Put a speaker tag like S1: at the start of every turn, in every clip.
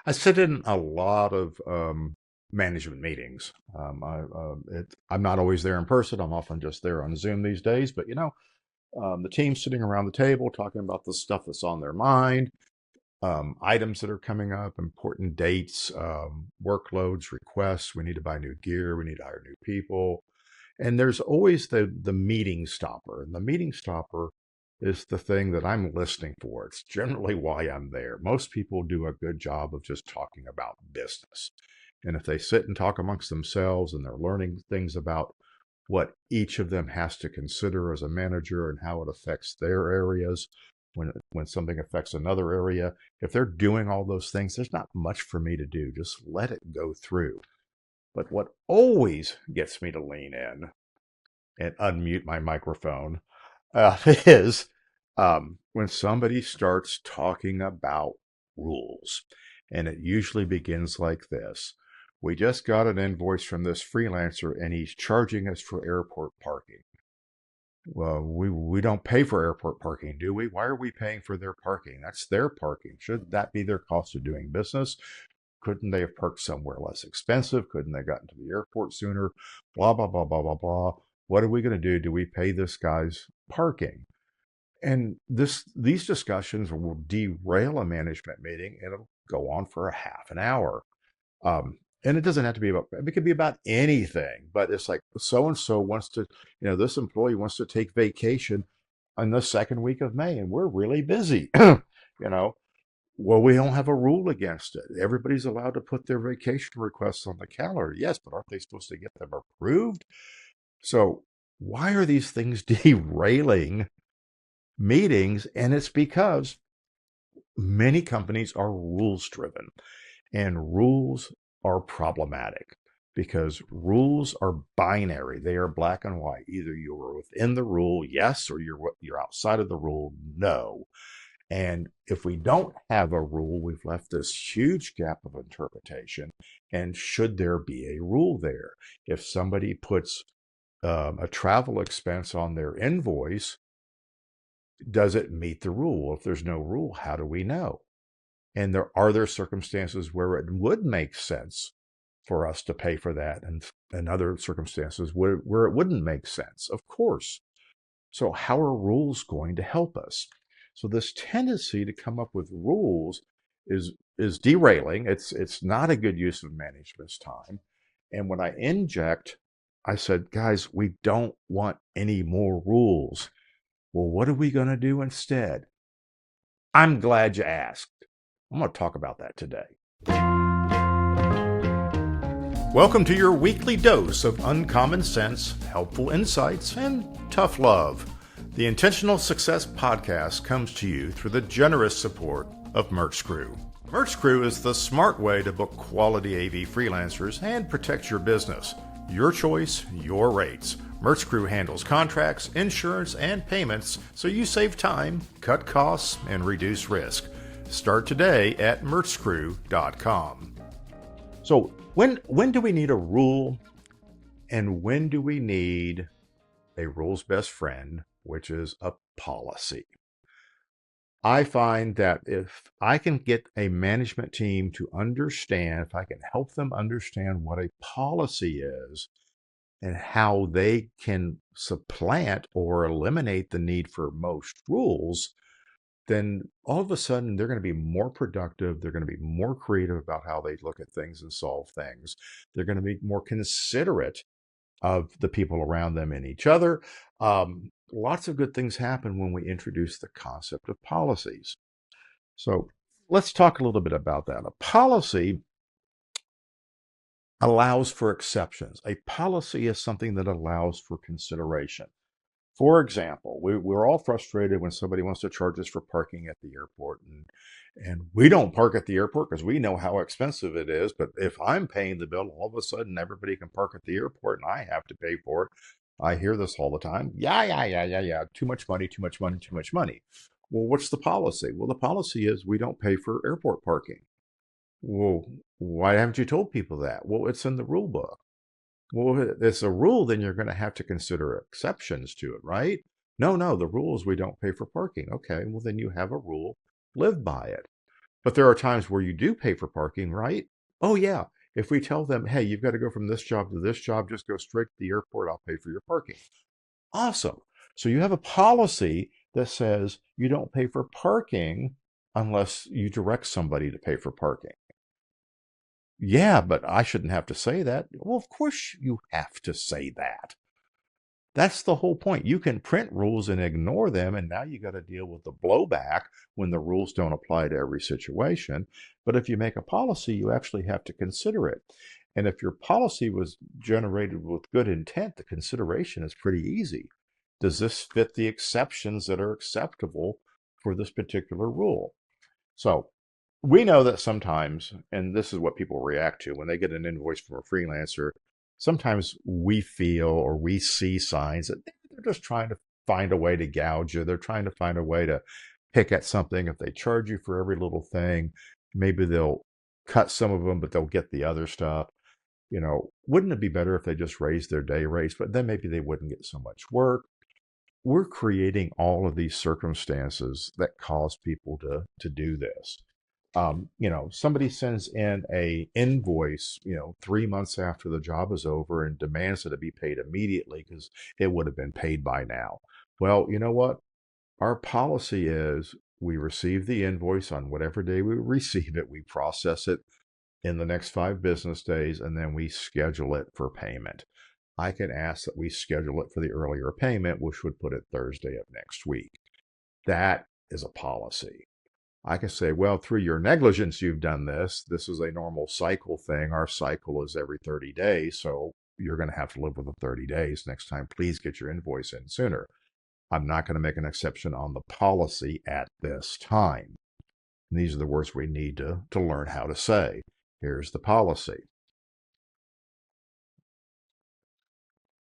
S1: I sit in a lot of management meetings. I'm not always there in person. I'm often just there on Zoom these days. But the team's sitting around the table talking about the stuff that's on their mind, items that are coming up, important dates, workloads, requests. We need to buy new gear. We need to hire new people. And there's always the meeting stopper. And the meeting stopper is the thing that I'm listening for. It's generally why I'm there. Most people do a good job of just talking about business. And if they sit and talk amongst themselves and they're learning things about what each of them has to consider as a manager and how it affects their areas when something affects another area, if they're doing all those things, there's not much for me to do. Just let it go through. But what always gets me to lean in and unmute my microphone is when somebody starts talking about rules. And it usually begins like this. We just got an invoice from this freelancer and he's charging us for airport parking. Well, we don't pay for airport parking, do we? Why are we paying for their parking? That's their parking. Should that be their cost of doing business? Couldn't they have parked somewhere less expensive? Couldn't they have gotten to the airport sooner? Blah, blah, blah, blah, blah, blah. What are we going to do? Do we pay this guy's parking? And these discussions will derail a management meeting and it'll go on for a half an hour. And it doesn't have to be about, it could be about anything, but it's like so and so wants to, this employee wants to take vacation on the second week of May and we're really busy. you know, well, we don't have a rule against it. Everybody's allowed to put their vacation requests on the calendar. Yes, but aren't they supposed to get them approved? So why are these things derailing meetings? And it's because many companies are rules driven and rules are problematic because rules are binary. They are black and white. Either you're within the rule, yes, or you're outside of the rule, no. And if we don't have a rule, we've left this huge gap of interpretation. And should there be a rule there? If somebody puts a travel expense on their invoice, does it meet the rule? If there's no rule, how do we know? And there circumstances where it would make sense for us to pay for that, and other circumstances where it wouldn't make sense, of course. So how are rules going to help us? So this tendency to come up with rules is derailing. It's not a good use of management's time. And when I inject, I said, guys, we don't want any more rules. Well, what are we going to do instead? I'm glad you asked. I'm going to talk about that today. Welcome to your weekly dose of uncommon sense, helpful insights, and tough love. The Intentional Success Podcast comes to you through the generous support of Merch Crew. Merch Crew is the smart way to book quality AV freelancers and protect your business. Your choice, your rates. Merch Crew handles contracts, insurance, and payments so you save time, cut costs, and reduce risk. Start today at merchcrew.com. So when do we need a rule and when do we need a rule's best friend, which is a policy? I find that if I can get a management team to understand, if I can help them understand what a policy is and how they can supplant or eliminate the need for most rules, then all of a sudden they're going to be more productive. They're going to be more creative about how they look at things and solve things. They're going to be more considerate of the people around them and each other. Lots of good things happen when we introduce the concept of policies. So let's talk a little bit about that. A policy allows for exceptions. A policy is something that allows for consideration. For example, we're all frustrated when somebody wants to charge us for parking at the airport, and we don't park at the airport because we know how expensive it is. But if I'm paying the bill, all of a sudden everybody can park at the airport and I have to pay for it. I hear this all the time. Yeah. Too much money, too much money, too much money. Well, what's the policy? Well, the policy is we don't pay for airport parking. Well, why haven't you told people that? Well, it's in the rule book. Well, if it's a rule, then you're going to have to consider exceptions to it, right? No, the rule is we don't pay for parking. Okay, well, then you have a rule, live by it. But there are times where you do pay for parking, right? Oh, yeah. If we tell them, hey, you've got to go from this job to this job, just go straight to the airport, I'll pay for your parking. Awesome. So you have a policy that says you don't pay for parking unless you direct somebody to pay for parking. Yeah, but I shouldn't have to say that. Well, of course you have to say that. That's the whole point. You can print rules and ignore them, and now you got to deal with the blowback when the rules don't apply to every situation. But if you make a policy, you actually have to consider it. And if your policy was generated with good intent, the consideration is pretty easy. Does this fit the exceptions that are acceptable for this particular rule? So we know that sometimes, and this is what people react to when they get an invoice from a freelancer, sometimes we feel or we see signs that they're just trying to find a way to gouge you. They're trying to find a way to pick at something. If they charge you for every little thing, maybe they'll cut some of them, but they'll get the other stuff. Wouldn't it be better if they just raised their day rates? But then maybe they wouldn't get so much work. We're creating all of these circumstances that cause people to do this. Somebody sends in a invoice, 3 months after the job is over and demands that it be paid immediately because it would have been paid by now. Well, you know what? Our policy is we receive the invoice on whatever day we receive it. We process it in the next 5 business days, and then we schedule it for payment. I can ask that we schedule it for the earlier payment, which would put it Thursday of next week. That is a policy. I can say, well, through your negligence, you've done this. This is a normal cycle thing. Our cycle is every 30 days. So you're going to have to live with the 30 days. Next time, please get your invoice in sooner. I'm not going to make an exception on the policy at this time. And these are the words we need to learn how to say. Here's the policy.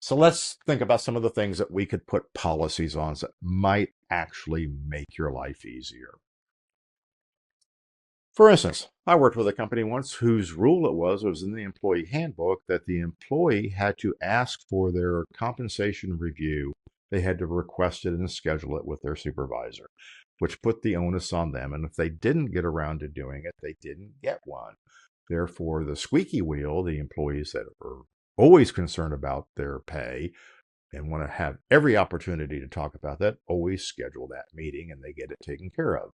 S1: So let's think about some of the things that we could put policies on that might actually make your life easier. For instance, I worked with a company once whose rule it was in the employee handbook that the employee had to ask for their compensation review. They had to request it and schedule it with their supervisor, which put the onus on them. And if they didn't get around to doing it, they didn't get one. Therefore, the squeaky wheel, the employees that are always concerned about their pay and want to have every opportunity to talk about that, always schedule that meeting and they get it taken care of.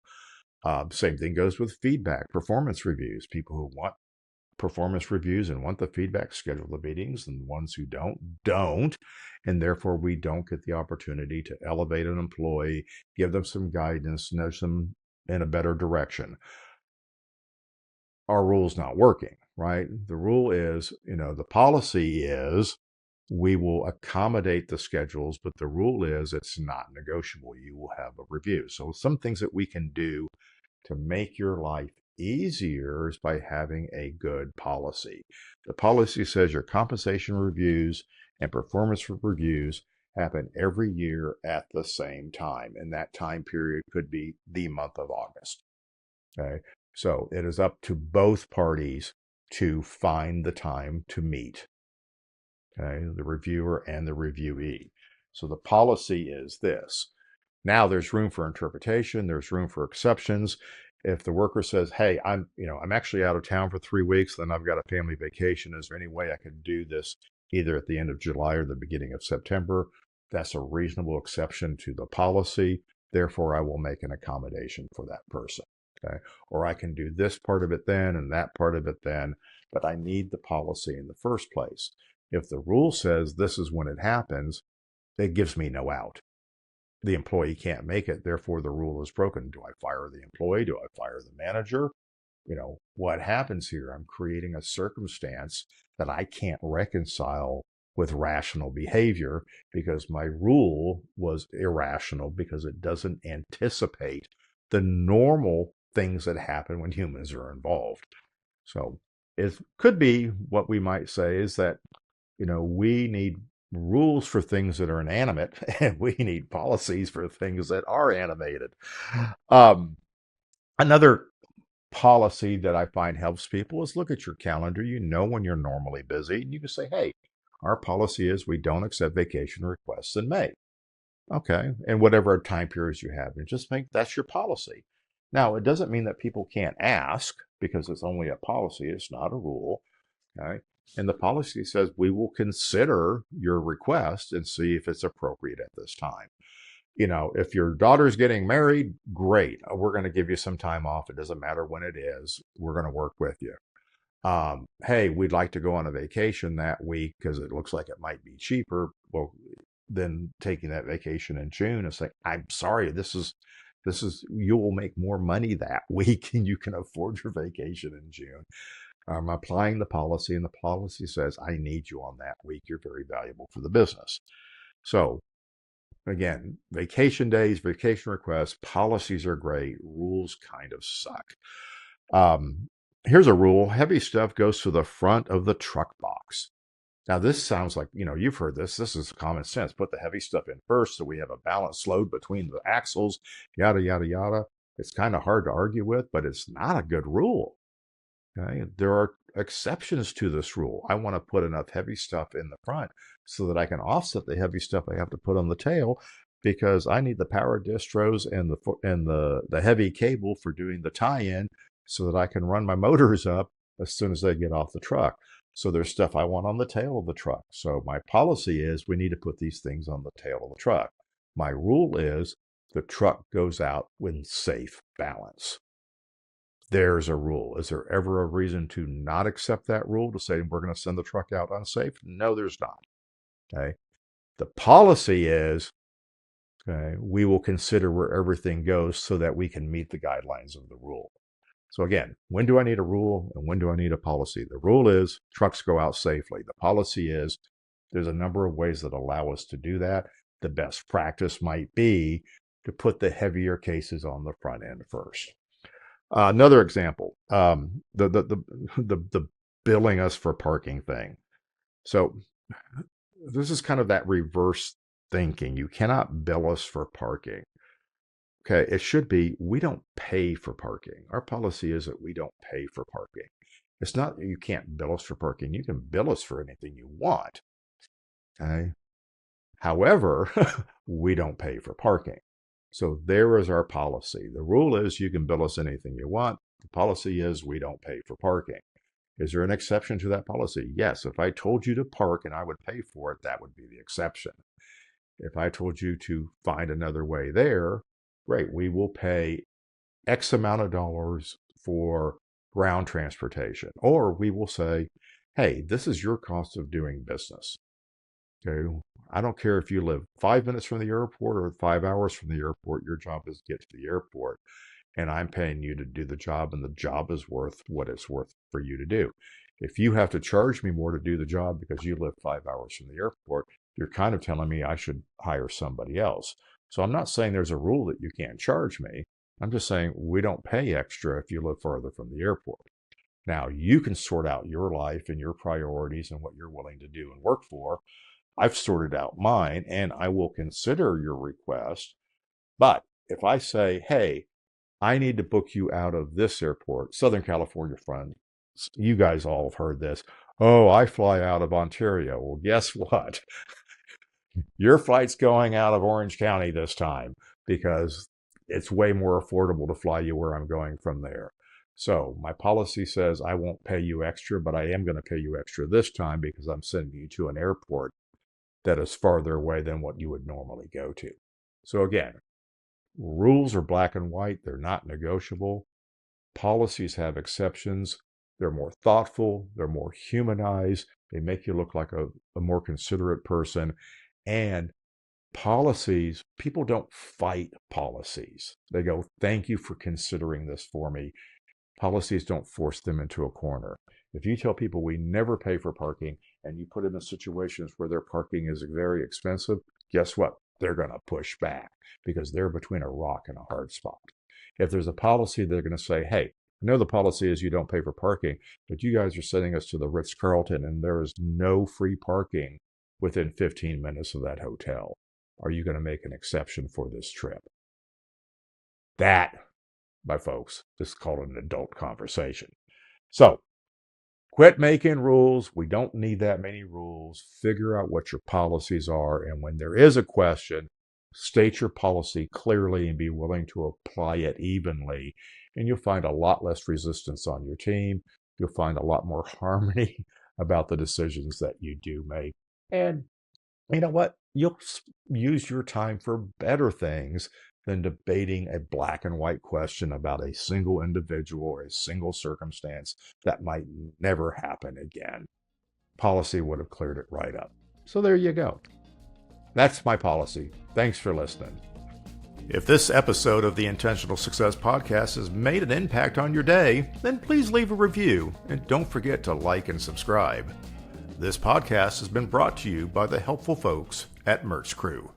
S1: Same thing goes with feedback, performance reviews. People who want performance reviews and want the feedback schedule the meetings, and the ones who don't. And therefore, we don't get the opportunity to elevate an employee, give them some guidance, nudge them in a better direction. Our rule's not working, right? The rule is, the policy is we will accommodate the schedules, but the rule is it's not negotiable. You will have a review. So some things that we can do to make your life easier is by having a good policy. The policy says your compensation reviews and performance reviews happen every year at the same time. And that time period could be the month of August. Okay. So it is up to both parties to find the time to meet. Okay. The reviewer and the reviewee. So the policy is this. Now there's room for interpretation. There's room for exceptions. If the worker says, "Hey, I'm actually out of town for 3 weeks, then I've got a family vacation. Is there any way I could do this either at the end of July or the beginning of September?" That's a reasonable exception to the policy. Therefore, I will make an accommodation for that person. Okay. Or I can do this part of it then and that part of it then, but I need the policy in the first place. If the rule says this is when it happens, it gives me no out. The employee can't make it, therefore the rule is broken. Do I fire the employee? Do I fire the manager? What happens here? I'm creating a circumstance that I can't reconcile with rational behavior because my rule was irrational because it doesn't anticipate the normal things that happen when humans are involved. So it could be what we might say is that, we need rules for things that are inanimate and we need policies for things that are animated. Another policy that I find helps people is look at your calendar. You know when you're normally busy, and you can say, "Hey, our policy is we don't accept vacation requests in May." Okay, and whatever time periods you have, and just make that's your policy. Now, it doesn't mean that people can't ask because it's only a policy. It's not a rule. Okay. And the policy says we will consider your request and see if it's appropriate at this time. If your daughter's getting married, great. We're going to give you some time off. It doesn't matter when it is. We're going to work with you. Hey, we'd like to go on a vacation that week because it looks like it might be cheaper. Well, then taking that vacation in June and saying, I'm sorry, you will make more money that week and you can afford your vacation in June. I'm applying the policy, and the policy says, I need you on that week. You're very valuable for the business. So again, vacation days, vacation requests, policies are great. Rules kind of suck. Here's a rule. Heavy stuff goes to the front of the truck box. Now, this sounds like, you've heard this. This is common sense. Put the heavy stuff in first so we have a balanced load between the axles, yada, yada, yada. It's kind of hard to argue with, but it's not a good rule. Okay? There are exceptions to this rule. I want to put enough heavy stuff in the front so that I can offset the heavy stuff I have to put on the tail because I need the power distros and the heavy cable for doing the tie-in so that I can run my motors up as soon as they get off the truck. So there's stuff I want on the tail of the truck. So my policy is we need to put these things on the tail of the truck. My rule is the truck goes out with safe balance. There's a rule. Is there ever a reason to not accept that rule, to say we're going to send the truck out unsafe? No, there's not. Okay. The policy is, okay, we will consider where everything goes so that we can meet the guidelines of the rule. So again, when do I need a rule and when do I need a policy? The rule is trucks go out safely. The policy is there's a number of ways that allow us to do that. The best practice might be to put the heavier cases on the front end first. Another example, the billing us for parking thing. So this is kind of that reverse thinking. You cannot bill us for parking. Okay, it should be we don't pay for parking. Our policy is that we don't pay for parking. It's not that you can't bill us for parking. You can bill us for anything you want. Okay. However, we don't pay for parking. So there is our policy. The rule is you can bill us anything you want. The policy is we don't pay for parking. Is there an exception to that policy? Yes. If I told you to park and I would pay for it, that would be the exception. If I told you to find another way there, great. We will pay X amount of dollars for ground transportation. Or we will say, hey, this is your cost of doing business. Okay. I don't care if you live 5 minutes from the airport or 5 hours from the airport. Your job is to get to the airport. And I'm paying you to do the job, and the job is worth what it's worth for you to do. If you have to charge me more to do the job because you live 5 hours from the airport, you're kind of telling me I should hire somebody else. So I'm not saying there's a rule that you can't charge me. I'm just saying we don't pay extra if you live farther from the airport. Now, you can sort out your life and your priorities and what you're willing to do and work for. I've sorted out mine, and I will consider your request. But if I say, hey, I need to book you out of this airport, Southern California friend, you guys all have heard this. Oh, I fly out of Ontario. Well, guess what? Your flight's going out of Orange County this time because it's way more affordable to fly you where I'm going from there. So my policy says I won't pay you extra, but I am going to pay you extra this time because I'm sending you to an airport that is farther away than what you would normally go to. So again, rules are black and white. They're not negotiable. Policies have exceptions. They're more thoughtful. They're more humanized. They make you look like a more considerate person. And policies, people don't fight policies. They go, thank you for considering this for me. Policies don't force them into a corner. If you tell people we never pay for parking and you put them in situations where their parking is very expensive, guess what? They're going to push back because they're between a rock and a hard spot. If there's a policy, they're going to say, hey, I know the policy is you don't pay for parking, but you guys are sending us to the Ritz-Carlton and there is no free parking within 15 minutes of that hotel. Are you going to make an exception for this trip? That, my folks, is called an adult conversation. So quit making rules. We don't need that many rules. Figure out what your policies are. And when there is a question, State your policy clearly and be willing to apply it evenly, and you'll find a lot less resistance on your team. You'll find a lot more harmony about the decisions that you do make. And you know what? You'll use your time for better things than debating a black and white question about a single individual or a single circumstance that might never happen again. Policy would have cleared it right up. So there you go. That's my policy. Thanks for listening. If this episode of the Intentional Success Podcast has made an impact on your day, then please leave a review and don't forget to like and subscribe. This podcast has been brought to you by the helpful folks at Merch Crew.